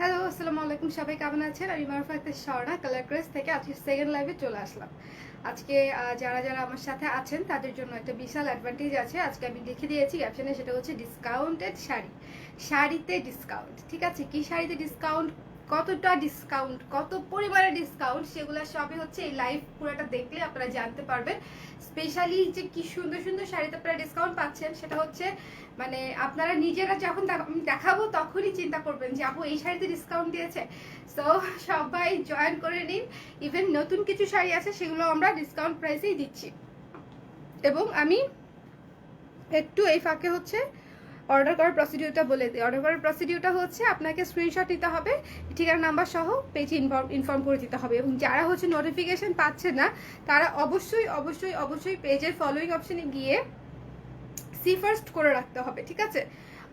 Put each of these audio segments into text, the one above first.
Hello, আসসালামু আলাইকুম। সবাই কেমন আছেন? আমি মারুফা আক্তার স্বর্ণা কালার ক্রেস থেকে আজকে সেকেন্ড লাইভে চলে আসলাম। আজকে যারা যারা আমার সাথে আছেন তাদের জন্য একটা বিশাল অ্যাডভান্টেজ আছে। আজকে আমি লিখে দিয়েছি ক্যাপশনে, সেটা হচ্ছে ডিসকাউন্টেড শাড়ি। শাড়িতে ডিসকাউন্ট, ঠিক আছে? কি শাড়িতে ডিসকাউন্ট, কতটা ডিসকাউন্ট, কত পরিমাণে ডিসকাউন্ট, সেগুলো সবই হচ্ছে এই লাইভ পুরোটা দেখলে আপনারা জানতে পারবেন। স্পেশালি যে কি সুন্দর সুন্দর শাড়িতে আপনারা ডিসকাউন্ট পাচ্ছেন, সেটা হচ্ছে মানে আপনারা নিজেরা যখন দেখাবো তখনই চিন্তা করবেন যে আপু এই শাড়িতে ডিসকাউন্ট দিয়েছে। সো সবাই জয়েন করে নিন। ইভেন নতুন কিছু শাড়ি আছে, সেগুলো আমরা ডিসকাউন্ট প্রাইসেই দিচ্ছি। এবং আমি একটু এই ফাঁকে হচ্ছে অর্ডার করার প্রসিডিউরটা বলে দিই। অর্ডার করার প্রসিডিউরটা হচ্ছে আপনাকে স্ক্রিনশট নিতে হবে, ঠিকানা নাম্বার সহ পেজে ইনফর্ম করে দিতে হবে। এবং যারা হচ্ছে নোটিফিকেশন পাচ্ছে না, তারা অবশ্যই অবশ্যই অবশ্যই পেজের ফলোইং অপশনে গিয়ে সি ফার্স্ট করে রাখতে হবে, ঠিক আছে?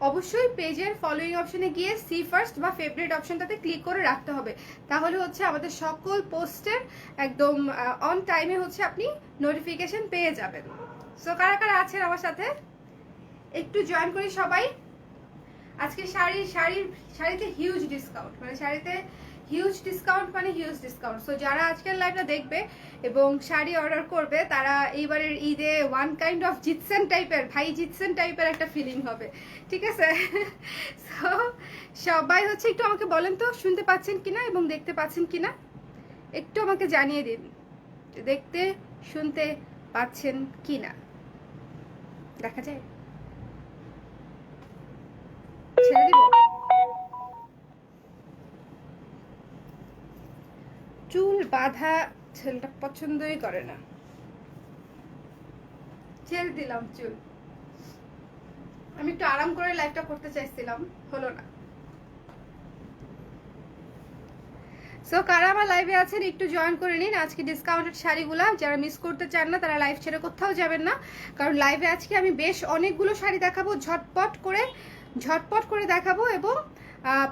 অবশ্যই পেজের ফলোইং অপশনে গিয়ে সি ফার্স্ট বা ফেভারিট অপশনটাতে ক্লিক করে রাখতে হবে। তাহলে হচ্ছে আমাদের সকল পোস্টের একদম অন টাইমে হচ্ছে আপনি নোটিফিকেশন পেয়ে যাবেন। সো কারা কারা আছেন আমার সাথে একটু জয়েন করি সবাই। আজকে শাড়িতে হিউজ ডিসকাউন্ট, মানে শাড়িতে হিউজ ডিসকাউন্ট, মানে হিউজ ডিসকাউন্ট। সো যারা আজকের লাইভটা দেখবে এবং শাড়ি অর্ডার করবে, তারা এইবারের ঈদে ওয়ান কাইন্ড অফ জিতসেন টাইপের, ভাই জিতসেন টাইপের একটা ফিলিং হবে, ঠিক আছে? সো সবাই হচ্ছে একটু আমাকে বলেন তো শুনতে পাচ্ছেন কিনা এবং দেখতে পাচ্ছেন কিনা, একটু আমাকে জানিয়ে দিন দেখতে শুনতে পাচ্ছেন কিনা। দেখা যায়, ছেড়ে দিব। চুল বাঁধা ছেলেটা পছন্দই করে না, ছেড়ে দিলাম চুল। আমি একটু আরাম করে লাইফটা করতে চাইছিলাম, হলো না। সো কারা আমার লাইভে আছেন একটু জয়েন করে নিন। আজকে ডিসকাউন্টেড শাড়িগুলা যারা মিস করতে চান না, তারা লাইভ ছেড়ে কোথাও যাবেন না, কারণ লাইভে আজকে আমি বেশ অনেকগুলো শাড়ি দেখাবো, ঝটপট করে দেখাবো এবং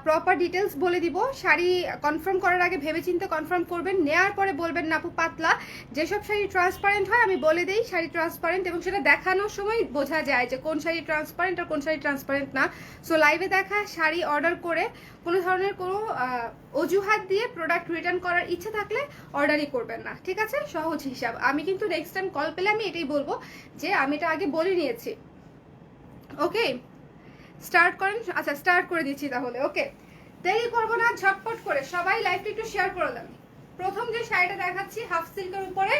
প্রপার ডিটেলস বলে দিব। শাড়ি কনফার্ম করার আগে ভেবেচিন্তে কনফার্ম করবেন, নেওয়ার পরে বলবেন না আপু পাতলা। যেসব শাড়ি ট্রান্সপারেন্ট হয় আমি বলে দিই শাড়ি ট্রান্সপারেন্ট, এবং সেটা দেখানোর সময় বোঝা যায় যে কোন শাড়ি ট্রান্সপারেন্ট আর কোন শাড়ি ট্রান্সপারেন্ট না। সো লাইভে দেখা শাড়ি অর্ডার করে কোনো ধরনের কোনো অজুহাত দিয়ে প্রোডাক্ট রিটার্ন করার ইচ্ছে থাকলে অর্ডারই করবেন না, ঠিক আছে? সহজ হিসাব। আমি কিন্তু নেক্সট টাইম কল পেলে আমি এটাই বলবো যে আমি এটা আগে বলে নিয়েছি। ওকে, স্টার্ট করেন। আচ্ছা, স্টার্ট করে দিচ্ছি তাহলে। ওকে, দেরি করবো না, ঝটপট করে সবাই লাইভটা একটু শেয়ার করে দেন। প্রথম যে শাড়িটা দেখাচ্ছি হাফ সিল্কের উপরে,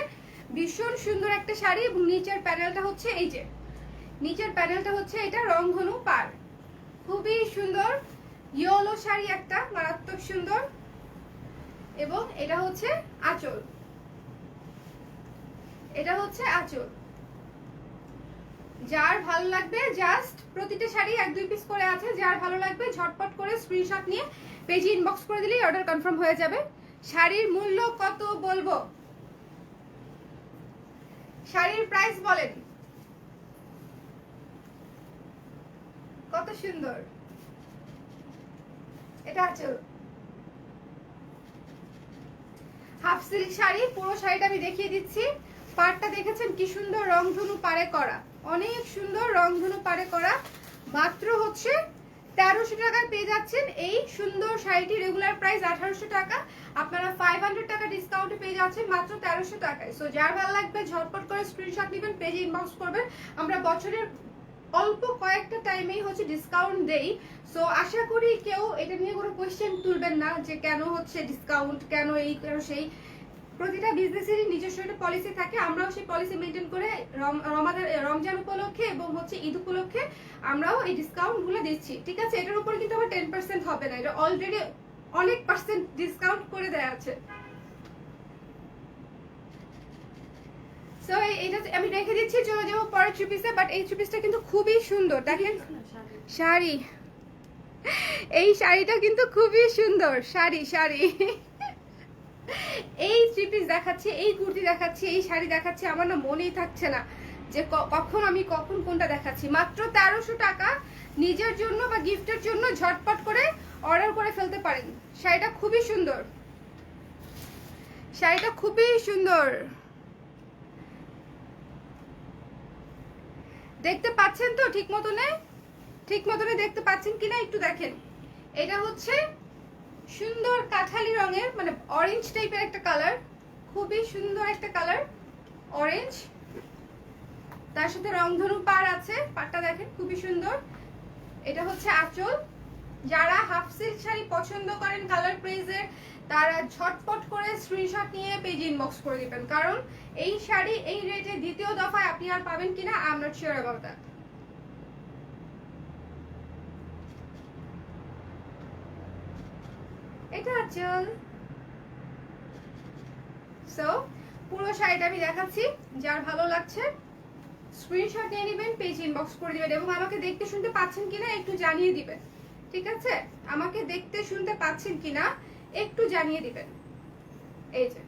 ভীষণ সুন্দর একটা শাড়ি এবং নিচের প্যানেলটা হচ্ছে এই যে, নিচের প্যানেলটা হচ্ছে এটা রংধনু পার, খুবই সুন্দর ইয়েলো শাড়ি, একটা মারাত্মক সুন্দর। এবং এটা হচ্ছে আঁচল, এটা হচ্ছে আঁচল। যার ভালো লাগবে, জাস্ট প্রতিটা শাড়ি 1-2 পিস করে আছে, যার ভালো লাগবে ঝটপট করে স্ক্রিনশট নিয়ে পেজে ইনবক্স করে দিলেই অর্ডার কনফার্ম হয়ে যাবে। শাড়ির মূল্য কত বলবো, শাড়ির প্রাইস বলেন। কত সুন্দর, এটা আঁচল, হাফ সিল্ক শাড়ি। পুরো শাড়িটা আমি দেখিয়ে দিচ্ছি। পাড়টা দেখেছেন কি সুন্দর রংধনু পাড়ে করা, অনেক সুন্দর রংধনু পাড়ে করা। মাত্র হচ্ছে 1300 টাকায় পেয়ে যাচ্ছেন এই সুন্দর শাড়িটি। রেগুলার প্রাইস 1800 টাকা, আপনারা 500 টাকা ডিসকাউন্টে পেয়ে যাচ্ছেন মাত্র 1300 টাকায়। সো যার ভালো লাগবে ঝটপট করে স্ক্রিনশট নেবেন, পেজে ইনবক্স করবেন। আমরা বছরের অল্প কয়েকটা টাইমেই হচ্ছে ডিসকাউন্ট দেই। সো আশা করি কেউ এটা নিয়ে কোনো কোয়েশ্চেন তুলবেন না যে কেন হচ্ছে ডিসকাউন্ট, কেন এই কেন সেই। প্রতিটা বিজনেসেরই নিজস্ব একটা পলিসি থাকে, আমরাও সেই পলিসি মেনটেন করে রমজান উপলক্ষে এবং হচ্ছে ঈদ উপলক্ষে আমরাও এই ডিসকাউন্টগুলো দিচ্ছি, ঠিক আছে? এটার উপর কিন্তু আবার 10% হবে না, এটা অলরেডি অনেক পার্সেন্ট ডিসকাউন্ট করে দেয়া আছে। সো এটা আমি রেখে দিচ্ছি, চলে যাবো পরের থ্রি পিসে। বাট এই থ্রি পিসটা কিন্তু খুবই সুন্দর, দেখেন শাড়ি, এই শাড়িটা কিন্তু খুবই সুন্দর শাড়ি। এই থ্রি পিস দেখাচ্ছি, এই কুর্তি দেখাচ্ছি, এই শাড়ি দেখাচ্ছি, আমার না মনেই থাকছে না যে কখন কোনটা দেখাচ্ছি। মাত্র 1300 টাকা, নিজের জন্য বা গিফটের জন্য ঝটপট করে অর্ডার করে ফেলতে পারেন। শাড়িটা খুবই সুন্দর, শাড়িটা খুবই সুন্দর। দেখতে পাচ্ছেন তো ঠিক মতনে দেখতে পাচ্ছেন কিনা একটু দেখেন। এটা হচ্ছে সুন্দর কাঠালি রঙের, মানে অরেঞ্জ টাইপের একটা কালার, খুবই সুন্দর একটা কালার অরেঞ্জ। তার সাথে রংধনু পাড় আছে, পাড়টা দেখেন খুবই সুন্দর। এটা হচ্ছে আঁচল। যারা হাফ সিল্ক শাড়ি পছন্দ করেন কালার প্রাইজের, তারা ঝটপট করে স্ক্রিনশট নিয়ে পেজ ইনবক্স করে দিবেন, কারণ এই শাড়ি এই রেটে দ্বিতীয় দফায় আপনি আর পাবেন কিনা I am not sure about that. এটা আঁচল। সো পুরো শাড়িটা আমি দেখাচ্ছি, যার ভালো লাগছে স্ক্রিনশট নিয়ে নেবেন, পেজ ইনবক্স করে দিবেন, এবং আমাকে দেখতে শুনতে পাচ্ছেন কিনা একটু জানিয়ে দিবেন। ঠিক আছে, আমাকে দেখতে শুনতে পাচ্ছেন কিনা একটু জানিয়ে দিবেন। এই যে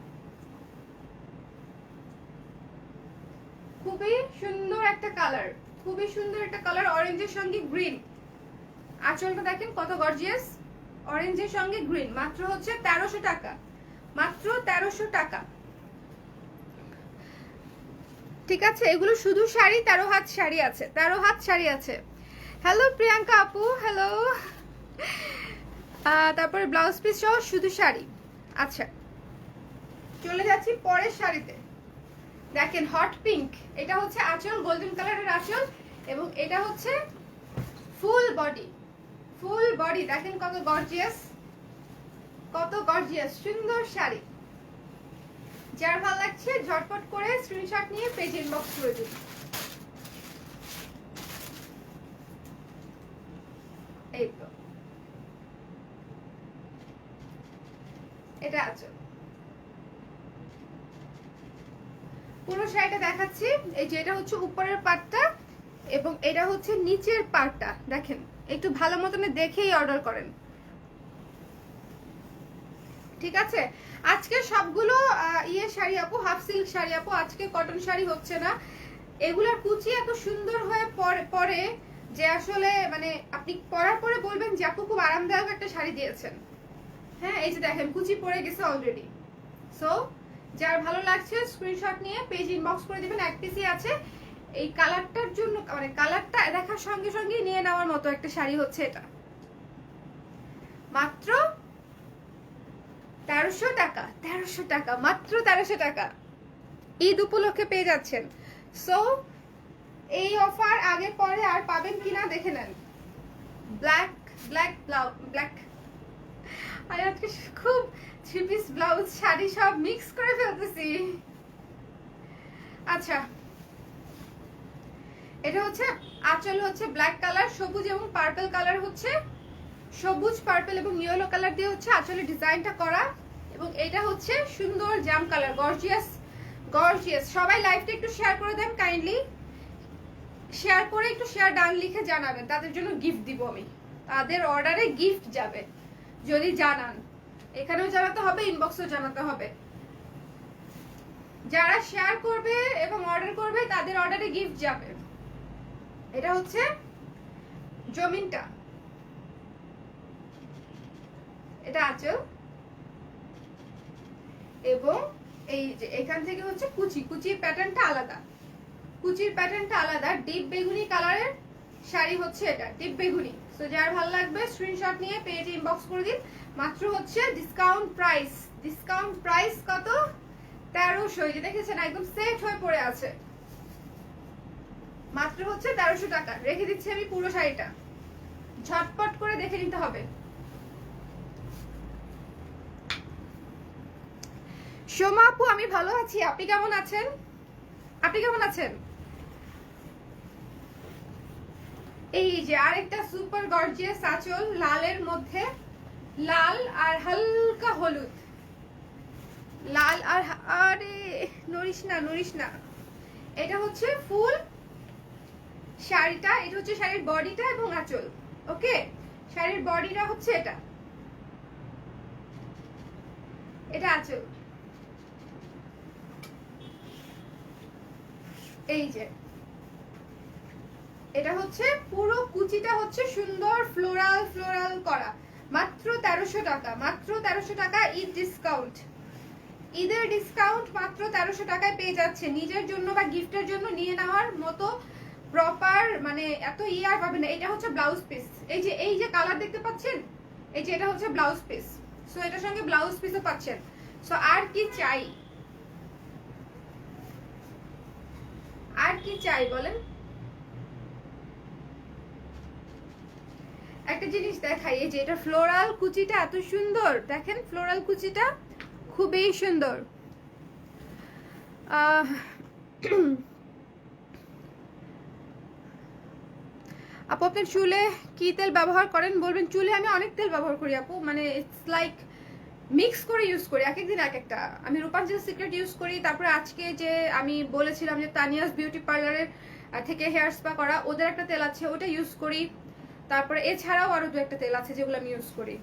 খুবই সুন্দর একটা কালার, খুবই সুন্দর একটা কালার, অরেঞ্জের সঙ্গে গ্রিন। আঁচলটা দেখেন কত গর্জিয়াস, অরেঞ্জের সঙ্গে গ্রিন। মাত্র হচ্ছে 1300 টাকা, মাত্র 1300 টাকা। ঠিক আছে, এগুলো শুধু শাড়ি, 13 হাত শাড়ি আছে, 13 হাত শাড়ি আছে। হ্যালো প্রিয়াঙ্কা আপু, হ্যালো। তারপরে ব্লাউজ পিস সহ শুধু শাড়ি। আচ্ছা, চলে যাচ্ছি পরের শাড়িতে। দেখেন হট পিঙ্ক, এটা হচ্ছে আঁচল, গোল্ডেন কালারের আঁচল, এবং এটা হচ্ছে ফুল বডি। ফুল বডি দেখেন কত গর্জিয়াস, কত গর্জিয়াস, সুন্দর শাড়ি। যার ভালো লাগছে ঝটপট করে স্ক্রিনশট নিয়ে পেজ ইনবক্স করে দিন। এই তো এটা আঁচল। পুরো শাড়িটা দেখাচ্ছি। এই যে এটা হচ্ছে উপরের পাটটা এবং এটা হচ্ছে নিচের পাটটা। দেখেন একটু ভালো মতনে দেখেই অর্ডার করেন, ঠিক আছে। আজকে সবগুলো ইয়ে শাড়ি আপু, হাফ সিল্ক শাড়ি আপু, আজকে কটন শাড়ি হচ্ছে না। এগুলার কুচি এত সুন্দর হয়ে পরে যে আসলে মানে আপনি পরার পরে বলবেন যে আপু খুব আরামদায়ক একটা শাড়ি দিয়েছেন। হ্যাঁ, এই যে দেখেন কুচি পরে গেছে অলরেডি। সো যার ভালো লাগছে স্ক্রিনশট নিয়ে পেজ ইনবক্স করে দিবেন। এক পিসই আছে। এই কালারটার জন্য, মানে কালারটা দেখার সঙ্গে সঙ্গে নিয়ে নেওয়ার মতো একটা শাড়ি হচ্ছে এটা। মাত্র 1300 টাকা, 1300 টাকা, মাত্র 1300 টাকা। ঈদ উপলক্ষে পেয়ে যাচ্ছেন। সো এই অফার আগে পরে আর পাবেন কিনা দেখে নেন। ব্ল্যাক ব্ল্যাক ব্ল্যাক, আর আজকে খুব থ্রি পিস ব্লাউজ শাড়ি সব মিক্স করে ফেলতেছি। আচ্ছা, এটা হচ্ছে আঁচল হচ্ছে ব্ল্যাক কালার, সবুজ এবং পার্পল কালার হচ্ছে, সবুজ পার্পল এবং ইয়েলো কালার দিয়ে হচ্ছে আঁচলে ডিজাইনটা করা, এবং এটা হচ্ছে সুন্দর জাম কালার, গর্জিয়াস গর্জিয়াস। সবাই লাইভটা একটু শেয়ার করে দেন কাইন্ডলি, শেয়ার করে একটু শেয়ার ডান লিখে জানাবেন, তাদের জন্য গিফট দিব আমি, তাদের অর্ডারে গিফট যাবে যদি জানান। এখানেও জানাতে হবে, ইনবক্সেও জানাতে হবে। যারা শেয়ার করবে এবং অর্ডার করবে তাদের অর্ডারে গিফট যাবে। এটা হচ্ছে জমিনটা, এটা আঁচল, এবং এই যে এখান থেকে হচ্ছে কুচি, কুচির প্যাটার্নটা আলাদা, কুচির প্যাটার্নটা আলাদা। ডিপ বেগুনি কালারের শাড়ি হচ্ছে এটা, ডিপ বেগুনি। সো যার ভালো লাগবে স্ক্রিনশট নিয়ে পেজে ইনবক্স করে দিন। মাত্র হচ্ছে ডিসকাউন্ট প্রাইস, ডিসকাউন্ট প্রাইস কত? 1300। এই যে দেখেছেন একদম সেট হয়ে পড়ে আছে, মাত্র হচ্ছে 1300 টাকা। রেখে দিচ্ছি আমি পুরো শাড়িটা, ঝটপট করে দেখে নিতে হবে। সোমা আপু আমি ভালো আছি, আপনি কেমন আছেন? আপনি কেমন আছেন? এই যে আরেকটা সুপার গর্জিয়াস আঁচল, লালের মধ্যে, লাল আর হালকা হলুদ, লাল আর আরে নড়িস না নড়িস না। এটা হচ্ছে ফুল শাড়িটা, এটা হচ্ছে শাড়ির বডিটা এবং আঁচল। ওকে, শাড়ির বডিটা হচ্ছে এটা, এটা আঁচল। এই যে এটা হচ্ছে পুরো কুচিটা হচ্ছে সুন্দর ফ্লোরাল ফ্লোরাল করা। মাত্র 1300 টাকা, মাত্র 1300 টাকা। ঈদ ডিসকাউন্ট, ঈদের ডিসকাউন্ট মাত্র 1300 টাকায় পেয়ে যাচ্ছে। নিজের জন্য বা গিফটের জন্য নিয়ে নেওয়ার মতো প্রপার মানে এত আর পাবেন না। এটা হচ্ছে ব্লাউজ পিস, এই যে কালার দেখতে পাচ্ছেন, এই যে এটা হচ্ছে ব্লাউজ পিস। সো এটার সঙ্গে ব্লাউজ পিসও পাচ্ছেন। সো আর কি চাই, আর কি চাই বলেন? একটা জিনিস দেখাই, এই যে এটা ফ্লোরাল কুচিটা এত সুন্দর, দেখেন ফ্লোরাল কুচিটা খুবই সুন্দর। আপু আপনার চুলে কি তেল ব্যবহার করেন বলবেন? চুলে আমি অনেক তেল ব্যবহার করি আপু, মানে ইটস লাইক মিক্স করে ইউজ করি, এক একদিন এক একটা। আমি রূপাঞ্জলি সিক্রেট ইউজ করি, তারপরে আজকে যে আমি বলেছিলাম যে তানিয়াস বিউটি পার্লারের থেকে হেয়ার স্পা করা, ওদের একটা তেল আছে ওটা ইউজ করি। তারপরে এছাড়াও আরো দু একটা তেল আছে যেগুলো আমি ইউজ করি।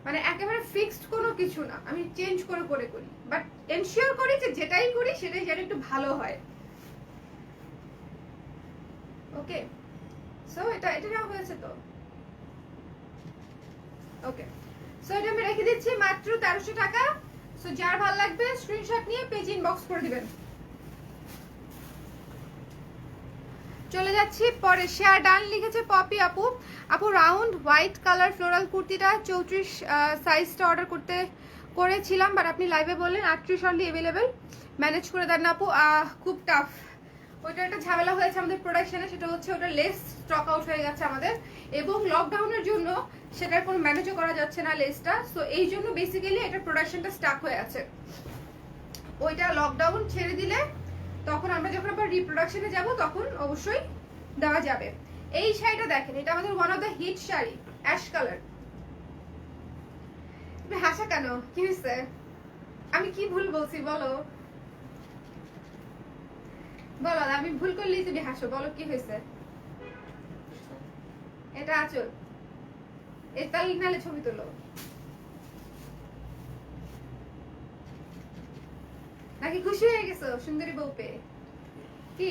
মানে একেবারে ফিক্সড কোনো কিছু না, আমি চেঞ্জ করে করে করি, বাট এনশিওর করি যে যেটাই করি সেটাই যেন একটু ভালো হয়। ওকে, সো এটা নেওয়া হয়েছে তো। ওকে, সো এটা আমি রেখে দিচ্ছি মাত্র 1300 টাকা। সো যার ভালো লাগবে স্ক্রিনশট নিয়ে পেজ ইনবক্স করে দিবেন। চলে যাচ্ছি পরে। শেয়ার ডান লিখেছে পপি আপু। আপু রাউন্ড হোয়াইট কালার ফ্লোরাল কুর্তিটা 34 সাইজটা অর্ডার করেছিলাম, বাট আপনি লাইভে বললেন 38 অনলি অ্যাভেলেবেল, ম্যানেজ করে দেন না আপু? খুব টাফ, ওইটা একটা ঝামেলা হয়েছে আমাদের প্রোডাকশনে, সেটা হচ্ছে ওটা লেস স্টক আউট হয়ে গেছে আমাদের, এবং লকডাউনের জন্য সেটার কোনো ম্যানেজও করা যাচ্ছে না লেসটা। সো এই জন্য বেসিক্যালি এটা প্রোডাকশনটা স্টাক হয়ে আছে। ওইটা লকডাউন ছেড়ে দিলে তখন আমরা যখন আবার রিপ্রোডাকশনে যাব তখন অবশ্যই দেওয়া যাবে। এই শাড়িটা দেখেন, এটা আমাদের one of the hit sari, ash colour. তুমি হাসা কেন, কি হয়েছে? আমি কি ভুল বলছি বলো, বলো আমি ভুল করলেই তুমি হাসো, বলো কি হয়েছে? এটা আঁচল, এটা নালে ছবি তোলো। নাকি খুশি হয়ে গেছো সুন্দরী বউ পেয়ে? কি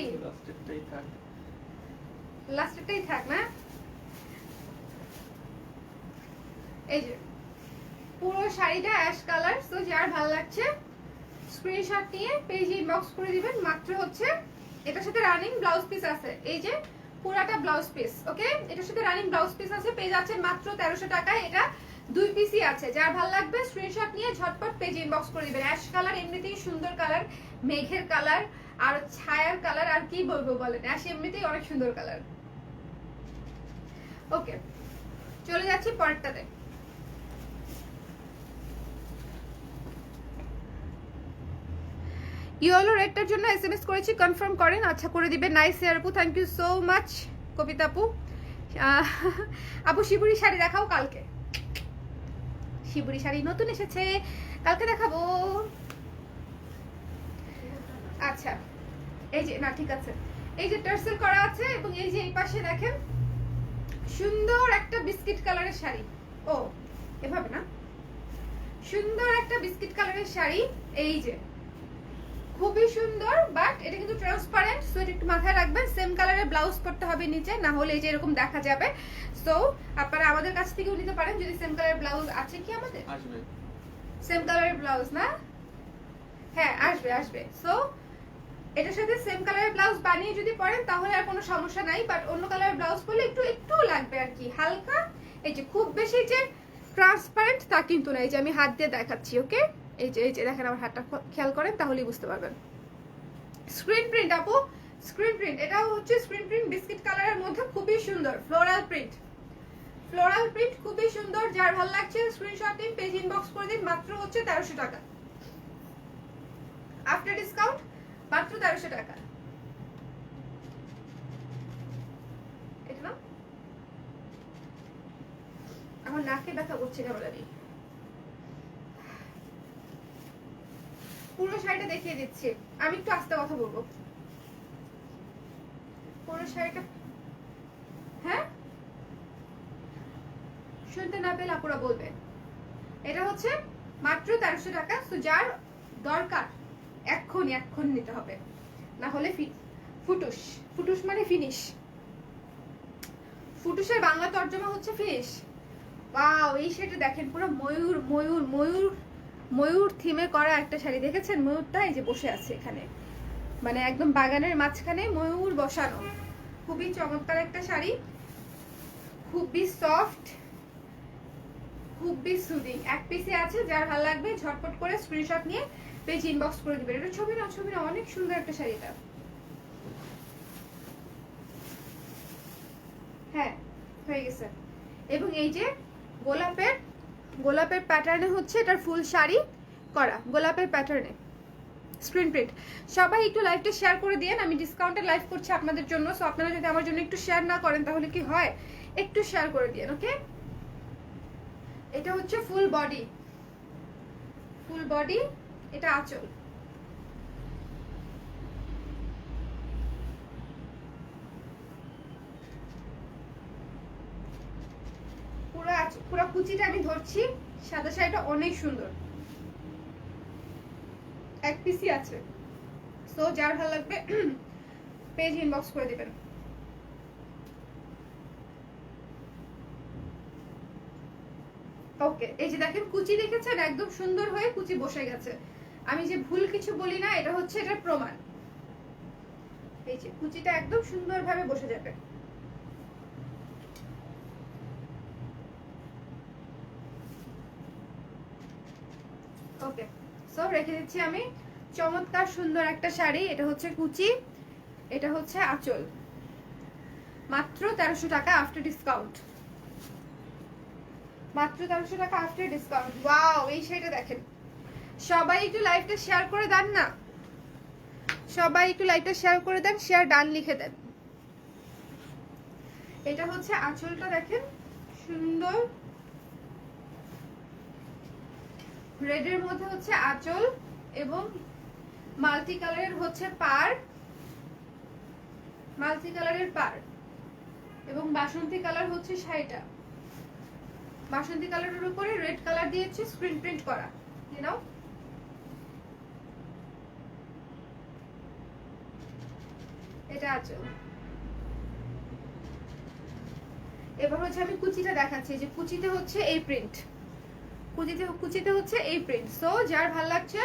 লাস্টেরটাই থাক না? এই যে পুরো শাড়িটা অ্যাশ কালার। সো যার ভালো লাগছে স্ক্রিনশট নিয়ে পেজে ইনবক্স করে দিবেন। মাত্র হচ্ছে এটার সাথে রানিং ব্লাউজ পিস আছে, এই যে পুরাটা ব্লাউজ পিস। ওকে, এটার সাথে রানিং ব্লাউজ পিস আছে, পেজ আছে মাত্র 1300 টাকায়। এটা 2 পিসই আছে, যার ভালো লাগবে স্ক্রিনশট নিয়ে ঝটপট পেজে ইনবক্স করে দিবেন। অ্যাশ কালার এমনিতেই সুন্দর কালার, মেঘের কালার আর ছায়ার কালার, আর কি বলবো বলেন, অ্যাশ এমনিতেই অনেক সুন্দর কালার। ওকে, চলে যাচ্ছি পরেরটাতে। ইয়েলো রেডটার জন্য এসএমএস করেছি, কনফার্ম করেন। আচ্ছা করে দিবেন, নাইস হেয়ার আপু, থ্যাংক ইউ সো মাচ কবিতা আপু। আপু শিবুরি শাড়ি দেখাও কালকে, শিবুরি শাড়ি নতুন এসেছে, কালকে দেখাবো। আচ্ছা এই যে, না ঠিক আছে, এই যে টার্সেল করা আছে, এবং এই যে এই পাশে দেখেন সুন্দর একটা বিস্কিট কালারের শাড়ি। ও এভাবে না, সুন্দর একটা বিস্কিট কালারের শাড়ি, এই যে খুবই সুন্দর, বাট এটা কিন্তু ট্রান্সপারেন্ট। সো এটা একটু মাথায় রাখবেন, সেম কালারের ব্লাউজ পরতে হবে নিচে, না হলে এই যে এরকম দেখা যাবে। সো আপনারা আমাদের কাছ থেকেও নিতে পারেন যদি সেম কালারের ব্লাউজ আছে। কি আমাদের আসবে সেম কালারের ব্লাউজ না? হ্যাঁ আসবে আসবে। সো এটার সাথে সেম কালারের ব্লাউজ বানিয়ে যদি পরেন তাহলে আর কোনো সমস্যা নাই, বাট অন্য কালারের ব্লাউজ পরলে একটু একটু লাগবে আর কি, হালকা। এই যে খুব বেশি যে ট্রান্সপারেন্ট তা কিন্তু না, এই যে আমি হাত দিয়ে দেখাচ্ছি। ওকে, এই যে দেখেন আমার হাতটা খেয়াল করেন তাহলেই বুঝতে পারবেন। স্ক্রিন প্রিন্ট আপু, স্ক্রিন প্রিন্ট, এটাও হচ্ছে স্ক্রিন প্রিন্ট বিস্কিট কালারের মধ্যে, খুবই সুন্দর ফ্লোরাল প্রিন্ট, ফ্লোরাল প্রিন্ট খুবই সুন্দর। যার ভালো লাগছে স্ক্রিনশট দিন, পেজ ইনবক্স করে দিন। মাত্র হচ্ছে 1300 টাকা আফটার ডিসকাউন্ট, মাত্র 1300 টাকা। এটা না আমার নাকে ব্যথা করছে কেন জানি। পুরো শাড়িটা দেখিয়ে দিচ্ছি, আমি একটু আস্তে কথা বলবো। পুরো শাড়িটা, হ্যাঁ শুনতে না পেলে আপুরা বলবে। এটা হচ্ছে মাত্র 1300 টাকা। সো যার দরকার এক্ষুনি নিতে হবে, না হলে ফুটুস, ফুটুস মানে ফিনিশ, ফুটুসের বাংলা তর্জমা হচ্ছে ফিনিশ। ওয়াও, এই শাড়িটা দেখেন পুরো ময়ূর ময়ূর ময়ূর ময়ূর থিমে করা একটা শাড়ি, দেখেছেন ময়ূরটা এই যে বসে আছে এখানে, মানে একদম বাগানের মাঝখানে ময়ূর বসানো। খুবই চমৎকার একটা শাড়ি, খুবই সফট, খুবই সুদিং, এক পিসে আছে, যার ভালো লাগবে ঝটপট করে স্ক্রিনশট নিয়ে পেজ ইনবক্স করে দিবেন। এটা ছবি না, অনেক সুন্দর একটা শাড়ি এটা। হ্যাঁ হয়ে গেছে। এবং এই যে গোলাপের প্যাটার্নে হচ্ছে এটার ফুল শাড়ি করা, গোলাপের প্যাটার্নে স্ক্রিন প্রিন্ট। সবাই একটু লাইভটা শেয়ার করে দিয়েন, আমি ডিসকাউন্টের লাইভ করছি আপনাদের জন্য। সো আপনারা যদি আমার জন্য একটু শেয়ার না করেন তাহলে কি হয়, একটু শেয়ার করে দিয়েন। ওকে, এটা হচ্ছে ফুল বডি, এটা আঁচল। পুরো কুচিটা আমি ধরছি, সাদা শাড়িটা অনেক সুন্দর, এক পিসি আছে। সো যার ভালো লাগবে পেজ ইনবক্স করে দিবেন। ওকে, এই যে দেখেন কুচি দেখেছেন, একদম সুন্দর হয়ে কুচি বসে গেছে। আমি যে ভুল কিছু বলি না, এটা হচ্ছে এটার প্রমাণ। এই যে কুচিটা একদম সুন্দরভাবে বসে যাবে। ওকে, সো রেখে দিচ্ছি আমি। চমৎকার সুন্দর একটা শাড়ি, এটা হচ্ছে কুচি, এটা হচ্ছে আঁচল। মাত্র 1300 টাকা আফটার ডিসকাউন্ট, মাত্র 1300 টাকা আফটার ডিসকাউন্ট। ওয়াও, এই শাড়িটা দেখেন। সবাই একটু লাইভটা শেয়ার করে দেন না, সবাই একটু লাইভটা শেয়ার করে দেন, শেয়ার ডান লিখে দেন। এটা হচ্ছে আঁচলটা দেখেন, সুন্দর রেডের মধ্যে হচ্ছে আঁচল, এবং মাল্টি কালারের হচ্ছে পার, মাল্টি কালারের পার, এবং বাসন্তী কালার হচ্ছে শাড়িটা। বাসন্তী কালারের উপরে রেড কালার দিয়েছে স্ক্রিন প্রিন্ট করা, ইউ নো। এটা আঁচল। এবার হচ্ছে আমি কুচিটা দেখাচ্ছি, যে কুচিতে হচ্ছে এই প্রিন্ট, কুচিতে হচ্ছে এই প্রিন্ট। সো যার ভালো লাগছে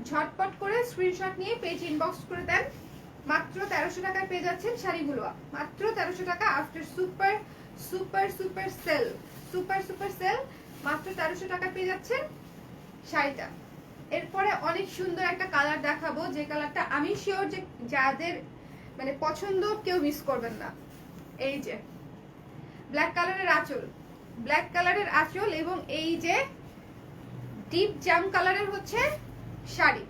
ঝটপট করে স্ক্রিনশট নিয়ে পেজ ইনবক্স করে দেন। মাত্র 1300 টাকায় পেয়ে যাচ্ছেন শাড়িগুলো, মাত্র 1300 টাকা after super super super sale, super sale. মাত্র 1300 টাকা পেয়ে যাচ্ছেন শাড়িটা। এরপরে অনেক সুন্দর একটা কালার দেখাবো, যে কালারটা আমি শিওর যে যাদের মানে পছন্দ কেউ মিস করবেন না। এই যে ব্ল্যাক কালারের আঁচল, ব্ল্যাক কালারের আঁচল, এবং এই যে ডিপ জাম কালারের হচ্ছে শাড়ি।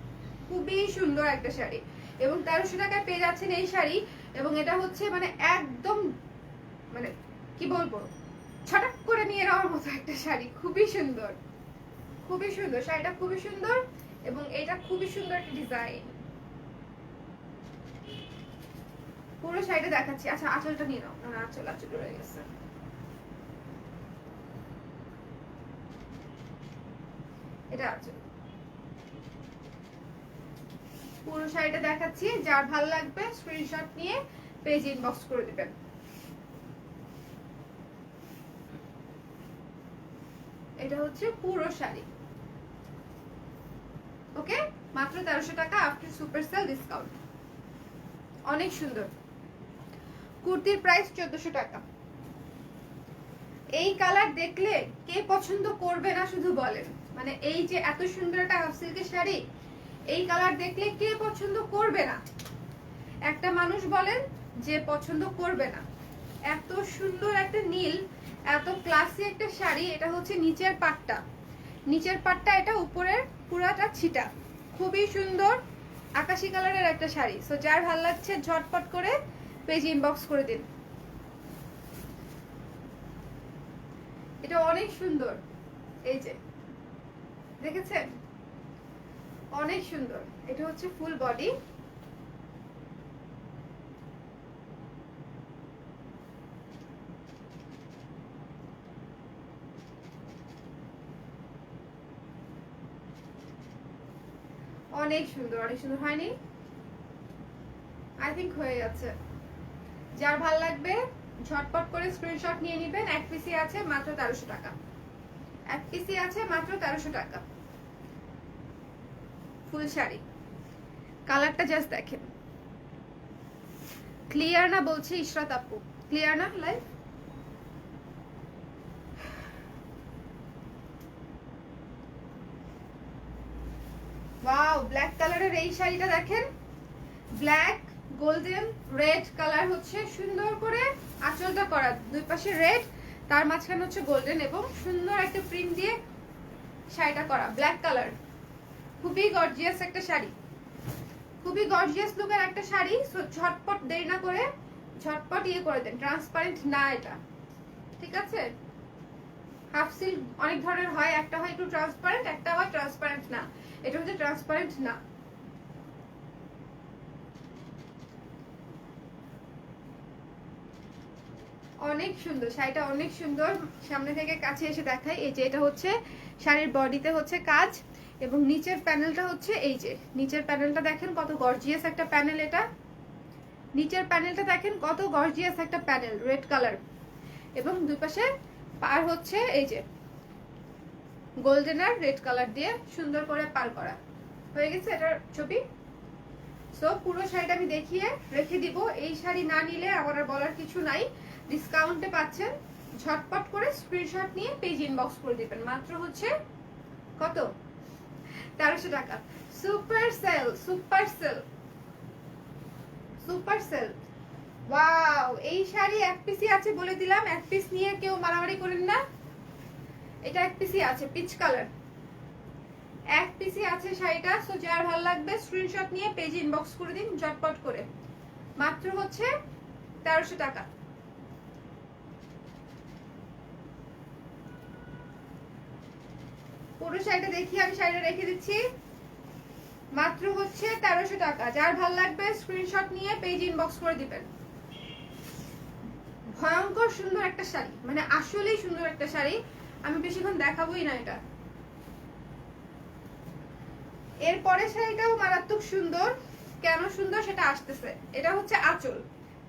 খুবই সুন্দর একটা শাড়ি, এবং 1300 টাকায় পেয়ে যাচ্ছেন এই শাড়ি। এবং এটা হচ্ছে মানে একদম মানে কি বলবো, ছটাক করে নিয়ে নেওয়ার মতো একটা শাড়ি। খুবই সুন্দর, খুবই সুন্দর শাড়িটা, খুবই সুন্দর। এবং এটা খুবই সুন্দর একটা ডিজাইন। পুরো শাড়িটা দেখাচ্ছি। আচ্ছা আঁচলটা নিয়ে নাও, আঁচল রয়ে গেছে। এটা আঁচল, পুরো শাড়িটা দেখাচ্ছি। যার ভালো লাগবে স্ক্রিনশট নিয়ে পেজ ইনবক্স করে দিবেন। এটা হচ্ছে পুরো শাড়ি। ওকে, মাত্র 1300 টাকা আফটার সুপার সেল ডিসকাউন্ট। অনেক সুন্দর। কুর্তির প্রাইস 1400 টাকা। এই কালার দেখলে কে পছন্দ করবে না শুধু বলেন। মানে এই যে এত সুন্দর একটা হাফ সিল্কের শাড়ি, এই কালার দেখলে কে পছন্দ করবে না? একটা মানুষ বলেন যে পছন্দ করবে না। এত সুন্দর একটা নীল, এত ক্লাসি একটা শাড়ি। এটা হচ্ছে নিচের পাটটা, এটা উপরের পুরাটা ছিটা। খুবই সুন্দর আকাশি কালারের একটা শাড়ি। সো যার ভালো লাগছে ঝটপট করে পেজ ইনবক্স করে দিন। এটা অনেক সুন্দর, এই যে দেখেছেন, অনেক সুন্দর। এটা হচ্ছে ফুল বডি, অনেক সুন্দর, অনেক সুন্দর। হয়নি? আই থিঙ্ক হয়ে গেছে। যার ভাল লাগবে ঝটপট করে স্ক্রিনশট নিয়ে নেবেন। এক পিসি আছে মাত্র 1300 টাকা, এক পিসি আছে মাত্র 1300 টাকা। ফুল শাড়ি, কালারটা জাস্ট দেখেন। ক্লিয়ার না বলছি ইশরাত আপু? ক্লিয়ার না লাইভ? ওয়াও, ব্ল্যাক কালারের এই শাড়িটা দেখেন, ব্ল্যাক গোল্ডেন রেড কালার হচ্ছে সুন্দর করে আঁচলটা করা, দুই পাশে রেড, তার মাঝখানে হচ্ছে গোল্ডেন এবং সুন্দর একটা প্রিন্ট দিয়ে শাড়িটা করা, ব্ল্যাক কালার। খুবই গর্জিয়াস একটা শাড়ি, খুবই গর্জিয়াস লুকের একটা শাড়ি। ঝটপট দেরি না করে ঝটপট ইয়ে করে দেন, ট্রান্সপারেন্ট না এটা, ঠিক আছে? হাফ সিল্ক অনেক ধরনের হয়, একটা হয় একটু ট্রান্সপারেন্ট, একটা হয় ট্রান্সপারেন্ট না, এটা হচ্ছে ট্রান্সপারেন্ট না। অনেক সুন্দর শাড়িটা, অনেক সুন্দর। সামনে থেকে কাছে এসে দেখাই, এই যে এটা হচ্ছে শাড়ির বডিতে হচ্ছে কাজ এবং নিচের প্যানেলটা হচ্ছে এই যে নিচের প্যানেলটা দেখেন কত গর্জিয়াস একটা প্যানেল। এটা নিচের প্যানেলটা দেখেন কত গর্জিয়াস একটা প্যানেল, রেড কালার এবং দুই পাশে পার হচ্ছে এই যে গোল্ডেন আর রেড কালার দিয়ে সুন্দর করে পার করা হয়ে গেছে এটার ছবি। সো পুরো শাড়িটা আমি দেখিয়ে রেখে দিব। এই শাড়ি না নিলে আমার আর বলার কিছু নাই, ডিসকাউন্টে পাচ্ছেন। ঝটপট করে স্ক্রিনশট নিয়ে পেজ ইনবক্স করে দিবেন। মাত্র হচ্ছে কত, 1300 টাকা। Super sale, super sale, super sale. Wow, এই শাড়ি এক পিসই আছে বলে দিলাম, এক পিস নিয়ে কেউ মারামারি করেন না। এটা এক পিসই আছে, পিচ কালার, এক পিসই আছে শাড়িটা। সো যার ভালো লাগবে স্ক্রিনশট নিয়ে পেজ ইনবক্স করে দিন ঝটপট করে। মাত্র হচ্ছে 1300 টাকা। পুরো শাড়িটা দেখি, আমি শাড়িটা রেখে দিচ্ছি। মাত্র হচ্ছে 1300 টাকা। যার ভালো লাগবে স্ক্রিনশট নিয়ে পেজ ইনবক্স করে দিবেন। ভয়ঙ্কর সুন্দর একটা শাড়ি, মানে আসলেই সুন্দর একটা শাড়ি, আমি বেশিক্ষণ দেখাবোই না এটা। এরপরে শাড়িটাও মারাত্মক সুন্দর, কেন সুন্দর সেটা আসতেছে। এটা হচ্ছে আঁচল,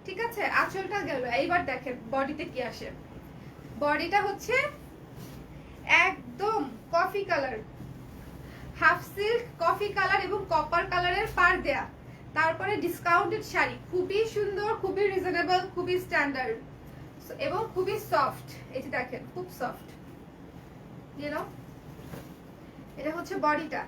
ঠিক আছে? আঁচলটা গেল, এইবার দেখেন বডিতে কি আসে। বডিটা হচ্ছে একদম coffee colour, half silk coffee colour এবং কপার কালারের পার দেয়া, তারপরে ডিসকাউন্টেড শাড়ি, খুবই সুন্দর, খুবই রিজনেবল, খুবই স্ট্যান্ডার্ড এবং খুবই সফট। এই যে দেখেন খুব সফট, ইউ নো। এটা হচ্ছে বডিটা,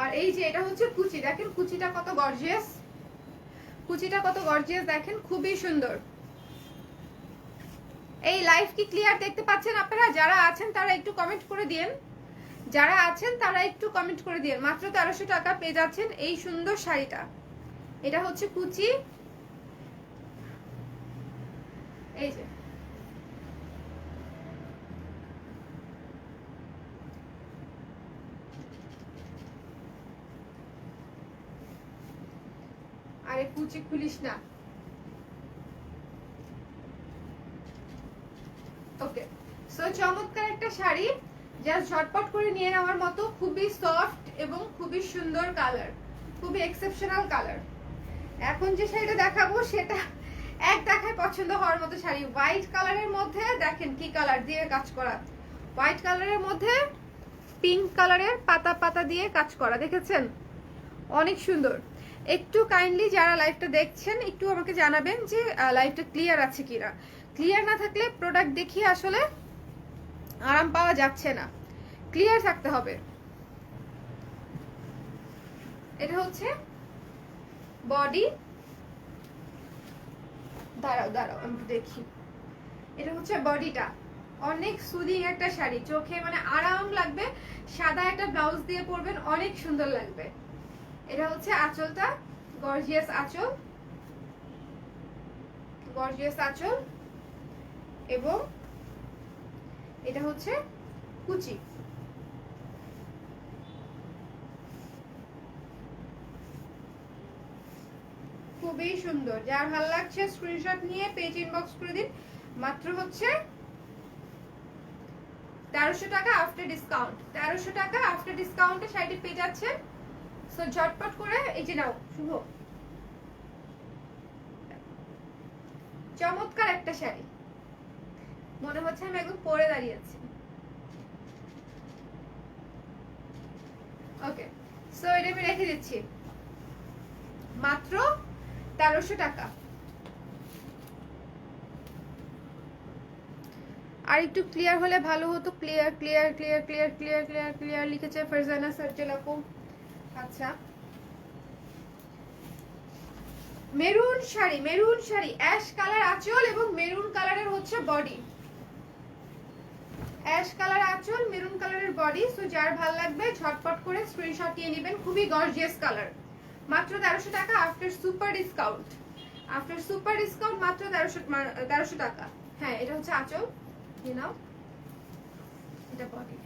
আর এই যে এটা হচ্ছে কুচি, দেখেন কুচিটা কত গর্জিয়াস, কুচিটা কত গর্জিয়াস দেখেন, খুবই সুন্দর। এই লাইভ কি ক্লিয়ার দেখতে পাচ্ছেন আপনারা? যারা আছেন তারা একটু কমেন্ট করে দিন, যারা আছেন তারা একটু কমেন্ট করে দিন। মাত্র 1300 টাকা পেয়ে যাচ্ছেন এই সুন্দর শাড়িটা। এটা হচ্ছে কুচি, এই যে আরে কুচি খুলিস না। ওকে, সো চমৎকার একটা শাড়ি, জাস্ট ঝটপট করে নিয়ে নেওয়ার মতো, খুবই সফট এবং খুবই সুন্দর কালার, খুবই এক্সেপশনাল কালার। এখন যে শাড়িটা দেখাবো সেটা এক দেখায় পছন্দ হওয়ার মতো শাড়ি। হোয়াইট কালারের মধ্যে দেখেন কি কালার দিয়ে কাজ করা, হোয়াইট কালারের মধ্যে পিঙ্ক কালারের পাতা পাতা দিয়ে কাজ করা, দেখেছেন? অনেক সুন্দর। একটু কাইন্ডলি যারা লাইভটা দেখছেন একটু আমাকে জানাবেন যে লাইভটা ক্লিয়ার আছে কিনা। ক্লিয়ার না থাকলে প্রোডাক্ট দেখিয়ে আসলে আরাম পাওয়া যাচ্ছে না, ক্লিয়ার থাকতে হবে। এটা হচ্ছে বডি, দাঁড়াও দাঁড়াও আমি দেখি। এটা হচ্ছে বডিটা, অনেক সুদিং একটা শাড়ি, চোখে মানে আরাম লাগবে। সাদা একটা ব্লাউজ দিয়ে পরবেন, অনেক সুন্দর লাগবে। এটা হচ্ছে আঁচলটা, গর্জিয়াস আঁচল, গর্জিয়াস আঁচল এবং এটা হচ্ছে কুচি। খুবই সুন্দর, যার ভালো লাগছে স্ক্রিনশট নিয়ে পেজ ইনবক্স করে দিন। মাত্র হচ্ছে 1300 টাকা আফটার ডিসকাউন্ট। 1300 টাকা আফটার ডিসকাউন্টে শাড়িটি পেয়ে যাচ্ছেন। সো ঝটপট করে এই যে নাও শুভ, চমৎকার একটা শাড়ি, মনে হচ্ছে আমি একদম পরে দাঁড়িয়েছি। ওকে, সো এটা আমি রেখে দিচ্ছি মাত্র 1300 টাকা। আর একটু ক্লিয়ার হলে ভালো হতো। Clear clear clear clear clear clear clear লিখেছে ফারজানা সাজ্জাল আপু। আচ্ছা, মেরুন শাড়ি অ্যাশ কালার আঁচল এবং মেরুন কালারের হচ্ছে বডি। অ্যাশ কালার আঁচল, মেরুন কালারের বডি। সো যার ভালো লাগবে ঝটপট করে স্ক্রিনশট নিয়ে নেবেন। খুবই গর্জিয়াস কালার। মাত্র 1300 টাকা after super discount. After super discount মাত্র 1300 টাকা। হ্যাঁ, এটা হচ্ছে আঁচল, you know, এটা বডি।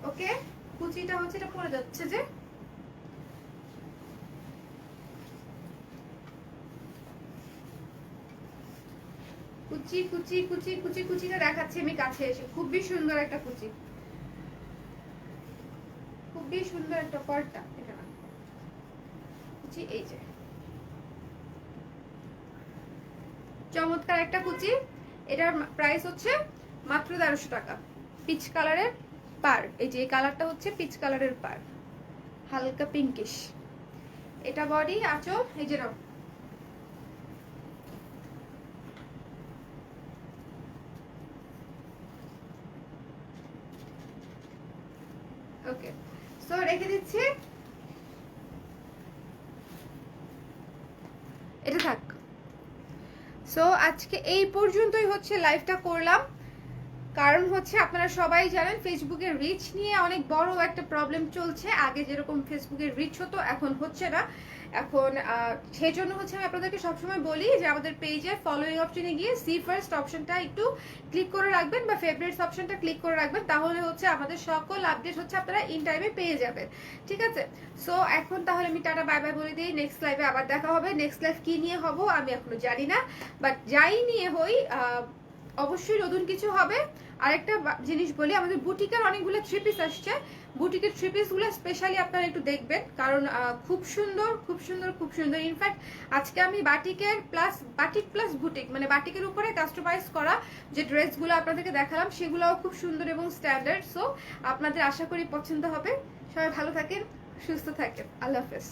ওকে, কুচিটা হচ্ছে এটা পড়ে যাচ্ছে যে, কুচি কুচি কুচি কুচি কুচিটা দেখাচ্ছি আমি কাছে এসে। খুবই সুন্দর একটা কুচি, খুবই সুন্দর একটা পর্দা। এটা না কুচি, এই যে চমৎকার একটা কুচি। এটার প্রাইস হচ্ছে মাত্র 1300 টাকা। পিচ কালারের পার, এই যে এই কালারটা হচ্ছে পিচ কালারের পার, হালকা পিঙ্কিশ। এটা বডি, আঁচল, এই যে নাও। ওকে, সো রেখে দিচ্ছি, এটা থাক। সো আজকে এই পর্যন্তই হচ্ছে লাইভটা করলাম। কারণ হচ্ছে আপনারা সবাই জানেন ফেসবুকের রিচ নিয়ে অনেক বড় একটা প্রবলেম চলছে। আগে যেরকম ফেসবুকের রিচ হতো এখন হচ্ছে না। এখন সেই জন্য হচ্ছে আমি আপনাদেরকে সবসময় বলি যে আমাদের পেজের ফলোইং অপশনে গিয়ে সি ফার্স্ট অপশনটা একটু ক্লিক করে রাখবেন বা ফেভারিটস অপশনটা ক্লিক করে রাখবেন। তাহলে হচ্ছে আমাদের সকল আপডেট হচ্ছে আপনারা ইন টাইমে পেয়ে যাবেন। ঠিক আছে, সো এখন তাহলে আমি টাটা বাই বাই বলে দিই। নেক্সট লাইভে আবার দেখা হবে। নেক্সট লাইভ কি নিয়ে হবো আমি এখনো জানি না, বাট যাই নিয়ে হই অবশ্যই নতুন কিছু হবে। আরেকটা জিনিস বলি, আমাদের বুটিকের অনেকগুলো থ্রি পিস আসছে। বুটিকের থ্রি পিসগুলো স্পেশালি আপনারা একটু দেখবেন, কারণ খুব সুন্দর খুব সুন্দর খুব সুন্দর। ইনফ্যাক্ট আজকে আমি বাটিকের প্লাস বাটিক প্লাস বুটিক মানে বাটিকের উপরে কাস্টমাইজ করা যে ড্রেসগুলো আপনাদেরকে দেখালাম সেগুলোও খুব সুন্দর এবং স্ট্যান্ডার্ড। সো আপনাদের আশা করি পছন্দ হবে। সবাই ভালো থাকেন, সুস্থ থাকেন। আল্লাহ হাফেজ।